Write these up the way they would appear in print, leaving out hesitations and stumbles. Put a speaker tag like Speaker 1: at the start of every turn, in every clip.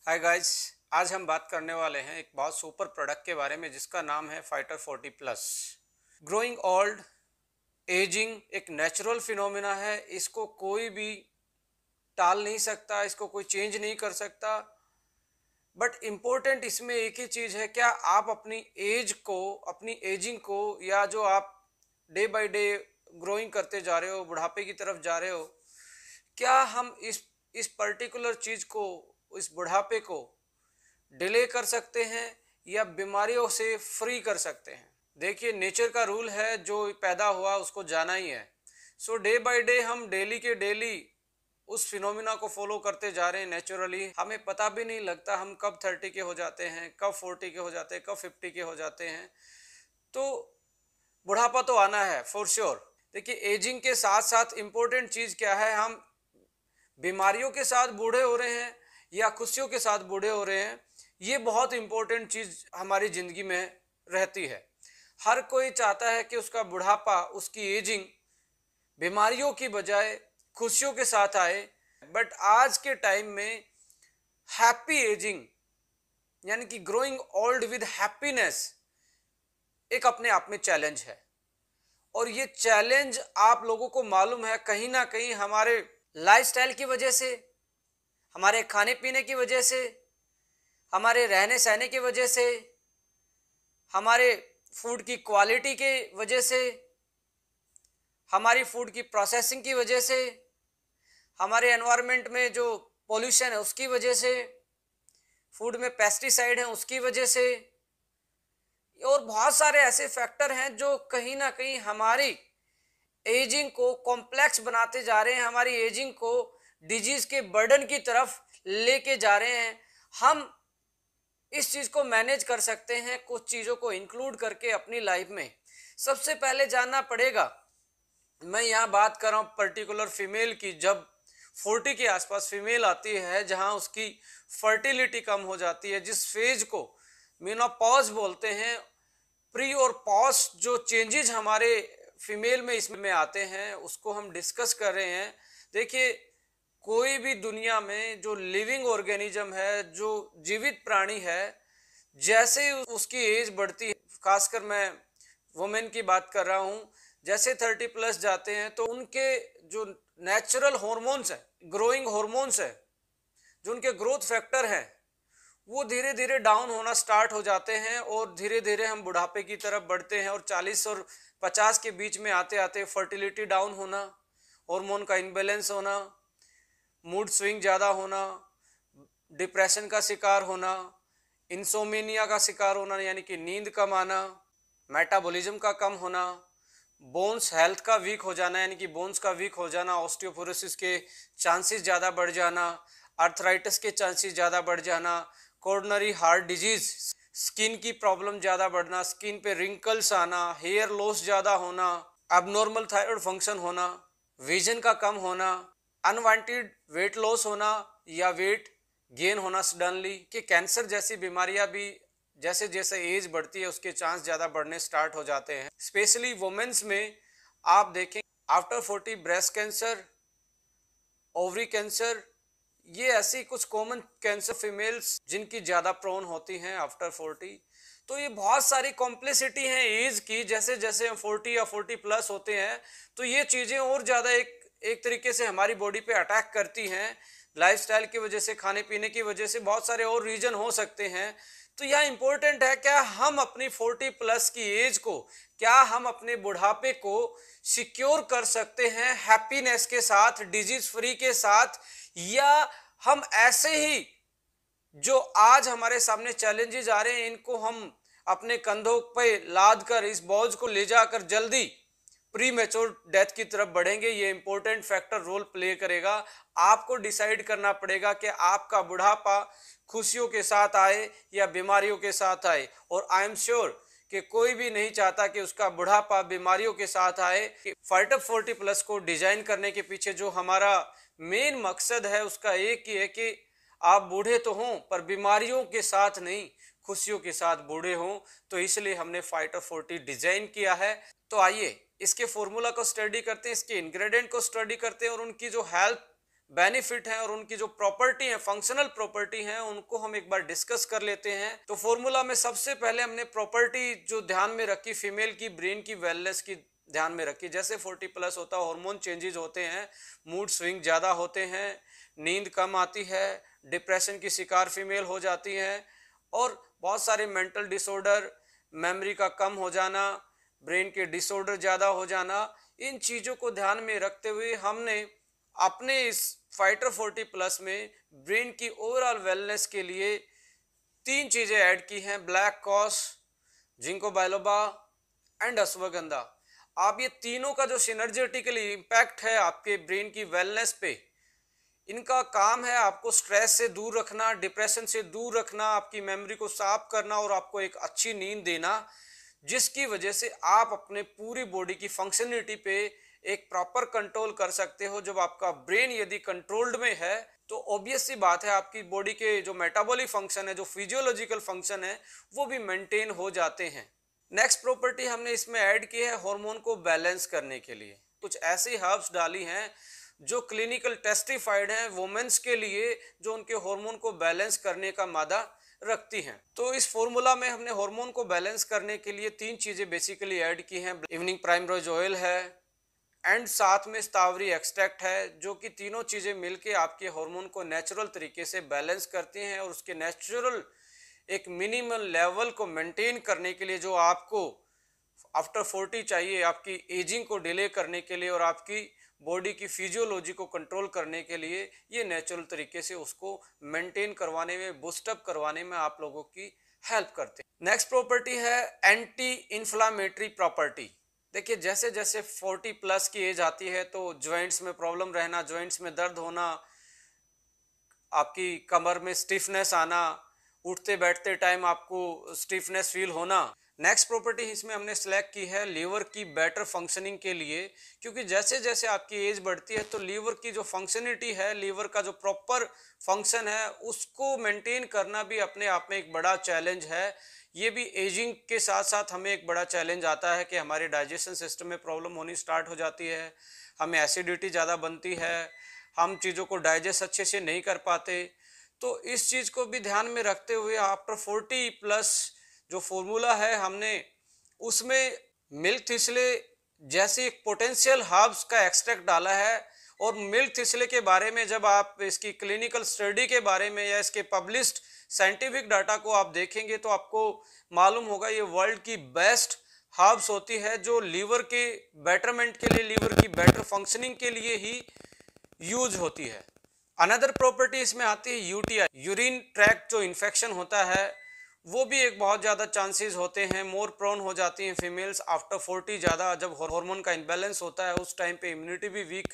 Speaker 1: Hi guys. आज हम बात करने वाले हैं एक बहुत सुपर प्रोडक्ट के बारे में जिसका नाम है fighter 40 plus. Growing old, ageing एक नेचुरल फिनोमिना है। इसको कोई भी टाल नहीं सकता, इसको कोई चेंज नहीं कर सकता। बट इम्पोर्टेंट इसमें एक ही चीज़ है, क्या आप अपनी एज को, अपनी एजिंग को, या जो आप डे बाय डे ग्रोइंग करते जा रहे हो, बुढ़ापे की तरफ जा रहे हो, क्या हम इस पर्टिकुलर चीज़ को, इस बुढ़ापे को डिले कर सकते हैं या बीमारियों से फ्री कर सकते हैं। देखिए, नेचर का रूल है, जो पैदा हुआ उसको जाना ही है। सो डे बाय डे हम डेली के डेली उस फिनोमिना को फॉलो करते जा रहे हैं। नेचुरली हमें पता भी नहीं लगता हम कब 30 के हो जाते हैं, कब 40 के हो जाते हैं, कब 50 के हो जाते हैं। तो बुढ़ापा तो आना है फॉर श्योर। देखिए, एजिंग के साथ साथ इम्पोर्टेंट चीज़ क्या है, हम बीमारियों के साथ बूढ़े हो रहे हैं या खुशियों के साथ बूढ़े हो रहे हैं। ये बहुत इंपॉर्टेंट चीज हमारी जिंदगी में रहती है। हर कोई चाहता है कि उसका बुढ़ापा, उसकी एजिंग बीमारियों की बजाय खुशियों के साथ आए। बट आज के टाइम में हैप्पी एजिंग, यानी कि ग्रोइंग ओल्ड विद हैप्पीनेस, एक अपने आप में चैलेंज है। और ये चैलेंज आप लोगों को मालूम है, कहीं ना कहीं हमारे लाइफस्टाइल की वजह से, हमारे खाने पीने की वजह से, हमारे रहने सहने की वजह से, हमारे फूड की क्वालिटी के वजह से, हमारी फूड की प्रोसेसिंग की वजह से, हमारे एनवायरनमेंट में जो पोल्यूशन है उसकी वजह से, फूड में पेस्टिसाइड है उसकी वजह से, और बहुत सारे ऐसे फैक्टर हैं जो कहीं ना कहीं हमारी एजिंग को कॉम्प्लेक्स बनाते जा रहे हैं, हमारी एजिंग को डिजीज के बर्डन की तरफ लेके जा रहे हैं। हम इस चीज को मैनेज कर सकते हैं कुछ चीजों को इंक्लूड करके अपनी लाइफ में। सबसे पहले जानना पड़ेगा, मैं यहाँ बात कर रहा हूँ पर्टिकुलर फीमेल की। जब 40 के आसपास फीमेल आती है, जहाँ उसकी फर्टिलिटी कम हो जाती है, जिस फेज को मेनोपॉज बोलते हैं, प्री और पोस्ट जो चेंजेस हमारे फीमेल में इसमें आते हैं, उसको हम डिस्कस कर रहे हैं। देखिए, कोई भी दुनिया में जो लिविंग ऑर्गेनिज्म है, जो जीवित प्राणी है, जैसे उसकी एज बढ़ती है, खासकर मैं वुमेन की बात कर रहा हूँ, जैसे 30 प्लस जाते हैं तो उनके जो नेचुरल हॉर्मोन्स है, ग्रोइंग हॉर्मोन्स है, जो उनके ग्रोथ फैक्टर हैं, वो धीरे धीरे डाउन होना स्टार्ट हो जाते हैं और धीरे धीरे हम बुढ़ापे की तरफ बढ़ते हैं। और 40 और 50 के बीच में आते आते फर्टिलिटी डाउन होना, हार्मोन का इनबैलेंस होना, मूड स्विंग ज़्यादा होना, डिप्रेशन का शिकार होना, इंसोमिनिया का शिकार होना यानी कि नींद कम आना, मेटाबॉलिज्म का कम होना, बोन्स हेल्थ का वीक हो जाना यानी कि बोन्स का वीक हो जाना, ऑस्टियोपोरोसिस के चांसेस ज़्यादा बढ़ जाना, आर्थराइटिस के चांसेस ज़्यादा बढ़ जाना, कोरोनरी हार्ट डिजीज, स्किन की प्रॉब्लम ज़्यादा बढ़ना, स्किन पे रिंकल्स आना, हेयर लॉस ज़्यादा होना, अबनॉर्मल थायराइड फंक्शन होना, विजन का कम होना, अनवांटेड वेट लॉस होना या वेट गेन होना सडनली, कि कैंसर जैसी बीमारियां भी जैसे जैसे एज बढ़ती है उसके चांस ज़्यादा बढ़ने स्टार्ट हो जाते हैं। स्पेशली वुमेन्स में आप देखें, after 40 breast cancer, ovary cancer, ये ऐसी कुछ कॉमन कैंसर फीमेल्स जिनकी ज़्यादा प्रोन होती हैं आफ्टर 40। तो ये बहुत सारी कॉम्प्लेक्सिटी है एज की। जैसे जैसे हम 40 या 40 प्लस होते हैं तो ये चीज़ें और ज़्यादा एक तरीके से हमारी बॉडी पे अटैक करती हैं। लाइफस्टाइल की वजह से, खाने पीने की वजह से, बहुत सारे और रीजन हो सकते हैं। तो यह इंपॉर्टेंट है, क्या हम अपनी 40 प्लस की एज को, क्या हम अपने बुढ़ापे को सिक्योर कर सकते हैं हैप्पीनेस के साथ, डिजीज फ्री के साथ, या हम ऐसे ही जो आज हमारे सामने चैलेंजेस आ रहे हैं इनको हम अपने कंधों पे लाद कर, इस बोझ को ले जाकर जल्दी प्री मेच्योर डेथ की तरफ बढ़ेंगे। ये इंपॉर्टेंट फैक्टर रोल प्ले करेगा। आपको डिसाइड करना पड़ेगा कि आपका बुढ़ापा खुशियों के साथ आए या बीमारियों के साथ आए। और आई एम श्योर कि कोई भी नहीं चाहता कि उसका बुढ़ापा बीमारियों के साथ आए। फाइटर 40 प्लस को डिजाइन करने के पीछे जो हमारा मेन मकसद है उसका एक ही है कि आप बूढ़े तो हों पर बीमारियों के साथ नहीं, खुशियों के साथ बूढ़े हों। तो इसलिए हमने फाइटर 40 डिजाइन किया है। तो आइए इसके फॉर्मूला को स्टडी करते हैं, इसके इंग्रेडिएंट को स्टडी करते हैं और उनकी जो हेल्थ बेनिफिट हैं और उनकी जो प्रॉपर्टी है, फंक्शनल प्रॉपर्टी हैं, उनको हम एक बार डिस्कस कर लेते हैं। तो फॉर्मूला में सबसे पहले हमने प्रॉपर्टी जो ध्यान में रखी, फीमेल की ब्रेन की वेलनेस की ध्यान में रखी। जैसे 40 प्लस होता है, हार्मोन चेंजेस होते हैं, मूड स्विंग ज़्यादा होते हैं, नींद कम आती है, डिप्रेशन की शिकार फीमेल हो जाती है और बहुत सारे मेंटल डिसऑर्डर, मेमोरी का कम हो जाना, ब्रेन के डिसऑर्डर ज़्यादा हो जाना, इन चीज़ों को ध्यान में रखते हुए हमने अपने इस फाइटर 40 प्लस में ब्रेन की ओवरऑल वेलनेस के लिए 3 चीज़ें ऐड की हैं, black cohosh, ginkgo biloba and ashwagandha. आप ये तीनों का जो सिनर्जेटिकली इम्पैक्ट है आपके ब्रेन की वेलनेस पे, इनका काम है आपको स्ट्रेस से दूर रखना, डिप्रेशन से दूर रखना, आपकी मेमोरी को साफ करना और आपको एक अच्छी नींद देना, जिसकी वजह से आप अपने पूरी बॉडी की फंक्शनलिटी पे एक प्रॉपर कंट्रोल कर सकते हो। जब आपका ब्रेन यदि कंट्रोल्ड में है तो ऑब्वियस सी बात है आपकी बॉडी के जो मेटाबॉलिक फंक्शन है, जो फिजियोलॉजिकल फंक्शन है, वो भी मेंटेन हो जाते हैं। नेक्स्ट प्रॉपर्टी हमने इसमें ऐड की है हार्मोन को बैलेंस करने के लिए। कुछ ऐसी हर्ब्स डाली हैं जो क्लिनिकल टेस्टिफाइड हैं वुमेन्स के लिए, जो उनके हार्मोन को बैलेंस करने का मादा रखती हैं। तो इस फॉर्मूला में हमने हार्मोन को बैलेंस करने के लिए 3 चीज़ें बेसिकली ऐड की हैं। इवनिंग प्राइमरोज ऑयल है एंड साथ में स्ट्रॉबेरी एक्सट्रैक्ट है, जो कि तीनों चीज़ें मिलके आपके हार्मोन को नेचुरल तरीके से बैलेंस करती हैं और उसके नेचुरल एक मिनिमल लेवल को मेंटेन करने के लिए, जो आपको आफ्टर 40 चाहिए, आपकी एजिंग को डिले करने के लिए और आपकी बॉडी की फिजियोलॉजी को कंट्रोल करने के लिए, ये नेचुरल तरीके से उसको मेंटेन करवाने में, बूस्टअप करवाने में आप लोगों की हेल्प करते हैं। नेक्स्ट प्रॉपर्टी है एंटी इन्फ्लामेटरी प्रॉपर्टी। देखिए, जैसे जैसे 40 प्लस की एज आती है तो जॉइंट्स में प्रॉब्लम रहना, जॉइंट्स में दर्द होना, आपकी कमर में स्टिफनेस आना, उठते बैठते टाइम आपको स्टिफनेस फील होना। नेक्स्ट प्रॉपर्टी इसमें हमने सेलेक्ट की है लीवर की बेटर फंक्शनिंग के लिए, क्योंकि जैसे जैसे आपकी एज बढ़ती है तो लीवर की जो फंक्शनिटी है, लीवर का जो प्रॉपर फंक्शन है, उसको मेंटेन करना भी अपने आप में एक बड़ा चैलेंज है। ये भी एजिंग के साथ साथ हमें एक बड़ा चैलेंज आता है कि हमारे डाइजेशन सिस्टम में प्रॉब्लम होनी स्टार्ट हो जाती है, हमें एसिडिटी ज़्यादा बनती है, हम चीज़ों को डाइजेस्ट अच्छे से नहीं कर पाते। तो इस चीज़ को भी ध्यान में रखते हुए आफ्टर 40 प्लस जो फॉर्मूला है, हमने उसमें मिल्क थिसले जैसे एक पोटेंशियल हर्ब्स का एक्सट्रैक्ट डाला है। और मिल्क थिसले के बारे में जब आप इसकी क्लिनिकल स्टडी के बारे में या इसके पब्लिश्ड साइंटिफिक डाटा को आप देखेंगे तो आपको मालूम होगा ये वर्ल्ड की बेस्ट हर्ब्स होती है, जो लीवर के बेटरमेंट के लिए, लीवर की बेटर फंक्शनिंग के लिए ही यूज होती है। अनदर प्रॉपर्टी इसमें आती है यूटीआई, यूरिन ट्रैक्ट जो इन्फेक्शन होता है, वो भी एक बहुत ज़्यादा चांसेस होते हैं, मोर प्रोन हो जाती हैं फीमेल्स आफ्टर 40। ज़्यादा जब हार्मोन का इम्बैलेंस होता है उस टाइम पे इम्यूनिटी भी वीक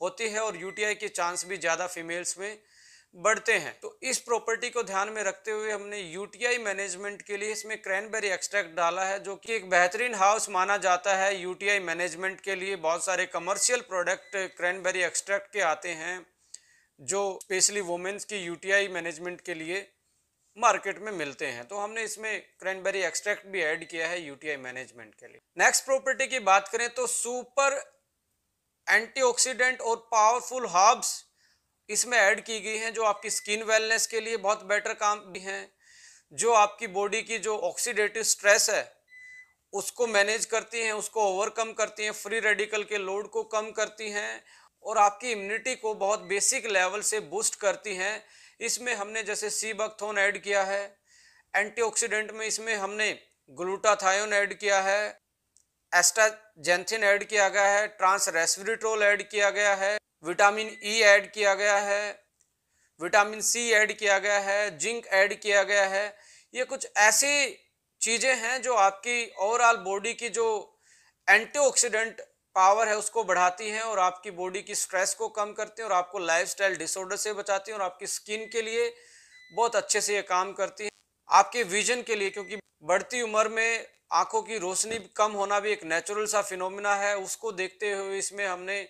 Speaker 1: होती है और यूटीआई के चांस भी ज़्यादा फीमेल्स में बढ़ते हैं। तो इस प्रॉपर्टी को ध्यान में रखते हुए हमने यूटीआई मैनेजमेंट के लिए इसमें क्रैनबेरी एक्सट्रैक्ट डाला है, जो कि एक बेहतरीन हाउस माना जाता है यूटीआई मैनेजमेंट के लिए। बहुत सारे कमर्शियल प्रोडक्ट क्रैनबेरी एक्सट्रैक्ट के आते हैं जो स्पेशली वुमेन्स की यूटीआई मैनेजमेंट के लिए मार्केट में मिलते हैं। तो हमने इसमें क्रैनबेरी एक्सट्रैक्ट भी ऐड किया है यूटीआई मैनेजमेंट के लिए। नेक्स्ट प्रॉपर्टी की बात करें तो सुपर एंटीऑक्सीडेंट और पावरफुल हर्ब्स इसमें ऐड की गई हैं, जो आपकी स्किन वेलनेस के लिए बहुत बेटर काम भी हैं, जो आपकी बॉडी की जो ऑक्सीडेटिव स्ट्रेस है उसको मैनेज करती हैं, उसको ओवरकम करती हैं, फ्री रेडिकल के लोड को कम करती हैं और आपकी इम्यूनिटी को बहुत बेसिक लेवल से बूस्ट करती हैं। इसमें हमने जैसे सी बकथोन ऐड किया है, एंटीऑक्सीडेंट में इसमें हमने ग्लूटाथायोन ऐड किया है, एस्टाजेंथिन ऐड किया गया है, ट्रांस रेस्वेरेट्रोल ऐड किया गया है, विटामिन ई ऐड किया गया है, विटामिन सी ऐड किया गया है, जिंक ऐड किया गया है। ये कुछ ऐसी चीज़ें हैं जो आपकी ओवरऑल बॉडी की जो एंटीऑक्सीडेंट पावर है उसको बढ़ाती हैं और आपकी बॉडी की स्ट्रेस को कम करती हैं और आपको लाइफस्टाइल डिसऑर्डर से बचाती हैं और आपकी स्किन के लिए बहुत अच्छे से ये काम करती हैं। आपके विजन के लिए, क्योंकि बढ़ती उम्र में आंखों की रोशनी कम होना भी एक नेचुरल सा फिनोमिना है, उसको देखते हुए इसमें हमने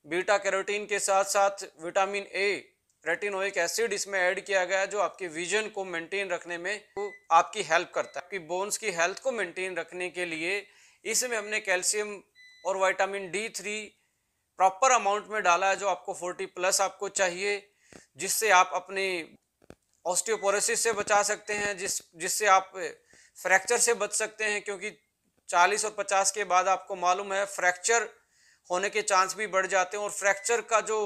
Speaker 1: बीटा कैरोटीन के साथ साथ विटामिन ए, रेटिनोइक एसिड इसमें ऐड किया गया है, जो आपके विजन को मेंटेन रखने में आपकी हेल्प करता है। आपकी बोन्स की हेल्थ को मेंटेन रखने के लिए इसमें हमने कैल्शियम और विटामिन D3 प्रॉपर अमाउंट में डाला है जो आपको 40 प्लस आपको चाहिए, जिससे आप अपनी ऑस्टियोपोरोसिस से बचा सकते हैं, जिससे आप फ्रैक्चर से बच सकते हैं, क्योंकि 40 और 50 के बाद आपको मालूम है फ्रैक्चर होने के चांस भी बढ़ जाते हैं। और फ्रैक्चर का जो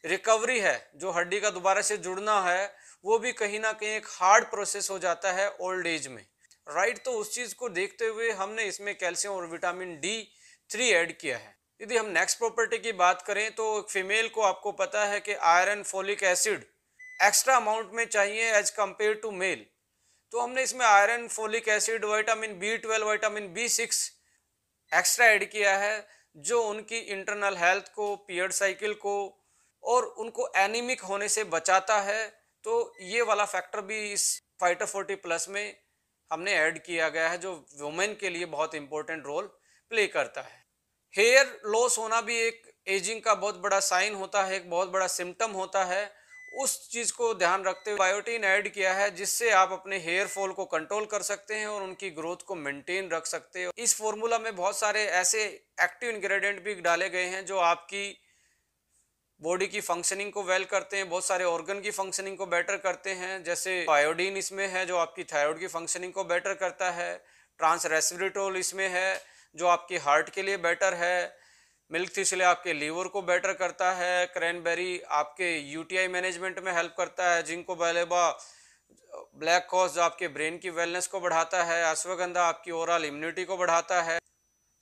Speaker 1: रिकवरी है, जो हड्डी का दोबारा से जुड़ना है, वो भी कहीं ना कहीं एक हार्ड प्रोसेस हो जाता है ओल्ड एज में, राइट। तो उस चीज को देखते हुए हमने इसमें कैल्शियम और विटामिन D3 ऐड किया है। यदि हम नेक्स्ट प्रॉपर्टी की बात करें तो फीमेल को आपको पता है कि iron, folic acid extra amount में चाहिए एज कंपेयर टू मेल। तो हमने इसमें iron, folic acid, vitamin B12, vitamin B6 extra add किया है, जो उनकी इंटरनल हेल्थ को, पीरियड साइकिल को और उनको एनीमिक होने से बचाता है। तो ये वाला फैक्टर भी इस फाइटर 40 प्लस में हमने ऐड किया गया है, जो वुमेन के लिए बहुत इंपॉर्टेंट रोल प्ले करता है। हेयर लॉस होना भी एक एजिंग का बहुत बड़ा साइन होता है, एक बहुत बड़ा सिम्टम होता है। उस चीज को ध्यान रखते हुए बायोटीन ऐड किया है, जिससे आप अपने हेयर फॉल को कंट्रोल कर सकते हैं और उनकी ग्रोथ को मेंटेन रख सकते हैं। इस फॉर्मूला में बहुत सारे ऐसे एक्टिव इंग्रेडिएंट भी डाले गए हैं जो आपकी बॉडी की फंक्शनिंग को वेल करते हैं, बहुत सारे ऑर्गन की फंक्शनिंग को बेटर करते हैं। जैसे आयोडीन इसमें है जो आपकी थायराइड की फंक्शनिंग को बेटर करता है, ट्रांस रेस्वेरेट्रोल इसमें है जो आपकी हार्ट के लिए बेटर है, मिल्क थिसले आपके लीवर को बेटर करता है, क्रैनबेरी आपके यूटीआई मैनेजमेंट में हेल्प करता है, जिंको बायलोबा ब्लैक कॉज जो आपके ब्रेन की वेलनेस को बढ़ाता है, अश्वगंधा आपकी ओवरऑल इम्यूनिटी को बढ़ाता है,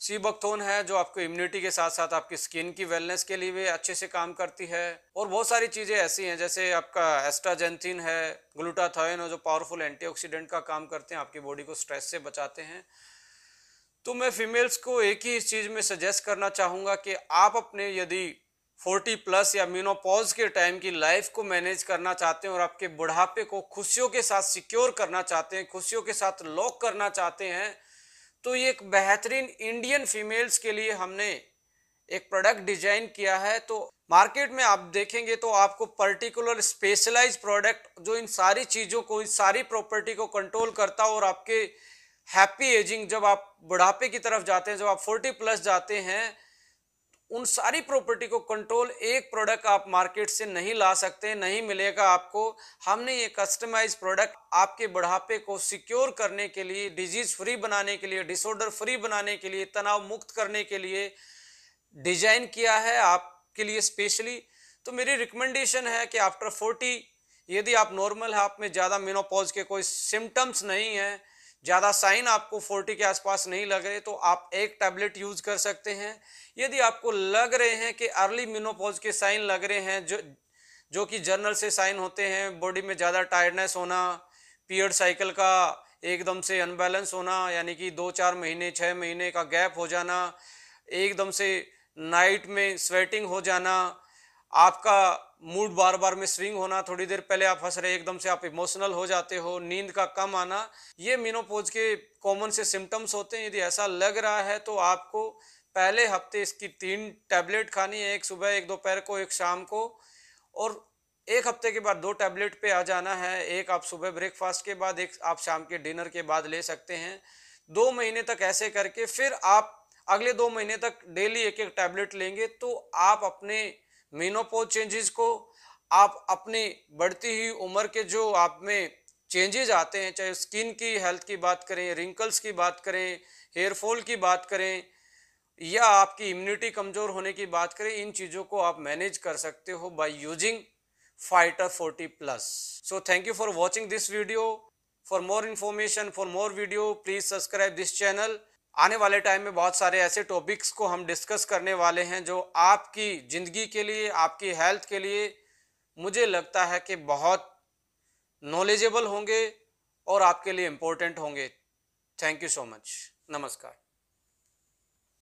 Speaker 1: सी बकथोन है जो आपको इम्यूनिटी के साथ साथ आपकी स्किन की वेलनेस के लिए भी अच्छे से काम करती है। और बहुत सारी चीज़ें ऐसी हैं जैसे आपका एस्ट्राजेंथिन है, ग्लूटाथायोन है जो पावरफुल एंटीऑक्सीडेंट का काम करते हैं, आपकी बॉडी को स्ट्रेस से बचाते हैं। तो मैं फीमेल्स को एक ही इस चीज़ में सजेस्ट करना चाहूँगा कि आप अपने यदि 40 प्लस या मेनोपॉज के टाइम की लाइफ को मैनेज करना चाहते हैं और आपके बुढ़ापे को खुशियों के साथ सिक्योर करना चाहते हैं, खुशियों के साथ लॉक करना चाहते हैं, तो ये एक बेहतरीन इंडियन फीमेल्स के लिए हमने एक प्रोडक्ट डिजाइन किया है। तो मार्केट में आप देखेंगे तो आपको पर्टिकुलर स्पेशलाइज प्रोडक्ट जो इन सारी चीज़ों को, इस सारी प्रॉपर्टी को कंट्रोल करता हो और आपके हैप्पी एजिंग, जब आप बुढ़ापे की तरफ जाते हैं, जब आप 40 प्लस जाते हैं, उन सारी प्रॉपर्टी को कंट्रोल एक प्रोडक्ट आप मार्केट से नहीं ला सकते, नहीं मिलेगा आपको। हमने ये कस्टमाइज प्रोडक्ट आपके बुढ़ापे को सिक्योर करने के लिए, डिजीज फ्री बनाने के लिए, डिसऑर्डर फ्री बनाने के लिए, तनाव मुक्त करने के लिए डिजाइन किया है आपके लिए स्पेशली। तो मेरी रिकमेंडेशन है कि आफ्टर 40 यदि आप नॉर्मल है, आप में ज़्यादा मेनोपॉज के कोई सिम्टम्स नहीं है, ज़्यादा साइन आपको 40 के आसपास नहीं लग रहे, तो आप एक टैबलेट यूज कर सकते हैं। यदि आपको लग रहे हैं कि अर्ली मेनोपॉज के साइन लग रहे हैं, जो कि जर्नल से साइन होते हैं, बॉडी में ज़्यादा टायर्डनेस होना, पीरियड साइकिल का एकदम से अनबैलेंस होना, यानी कि 2-4 महीने 6 महीने का गैप हो जाना, एकदम से नाइट में स्वेटिंग हो जाना, आपका मूड बार बार में स्विंग होना, थोड़ी देर पहले आप हंस रहे एकदम से आप इमोशनल हो जाते हो, नींद का कम आना, ये मेनोपॉज के कॉमन से सिम्टम्स होते हैं। यदि ऐसा लग रहा है तो आपको पहले हफ्ते इसकी 3 टैबलेट खानी है, एक सुबह, एक दोपहर को, एक शाम को, और एक हफ्ते के बाद 2 टैबलेट पे आ जाना है, एक आप सुबह ब्रेकफास्ट के बाद, एक आप शाम के डिनर के बाद ले सकते हैं। 2 महीने तक ऐसे करके फिर आप अगले 2 महीने तक डेली एक एक टैबलेट लेंगे, तो आप अपने मेनोपॉज चेंजेस को, आप अपनी बढ़ती हुई उम्र के जो आप में चेंजेस आते हैं, चाहे स्किन की हेल्थ की बात करें, रिंकल्स की बात करें, हेयर फॉल की बात करें, या आपकी इम्यूनिटी कमजोर होने की बात करें, इन चीज़ों को आप मैनेज कर सकते हो by using fighter 40 plus. So thank you for watching this video. For more information, for more video, please subscribe this channel. आने वाले टाइम में बहुत सारे ऐसे टॉपिक्स को हम डिस्कस करने वाले हैं जो आपकी ज़िंदगी के लिए, आपकी हेल्थ के लिए मुझे लगता है कि बहुत नॉलेजेबल होंगे और आपके लिए इम्पोर्टेंट होंगे। Thank you so much. नमस्कार।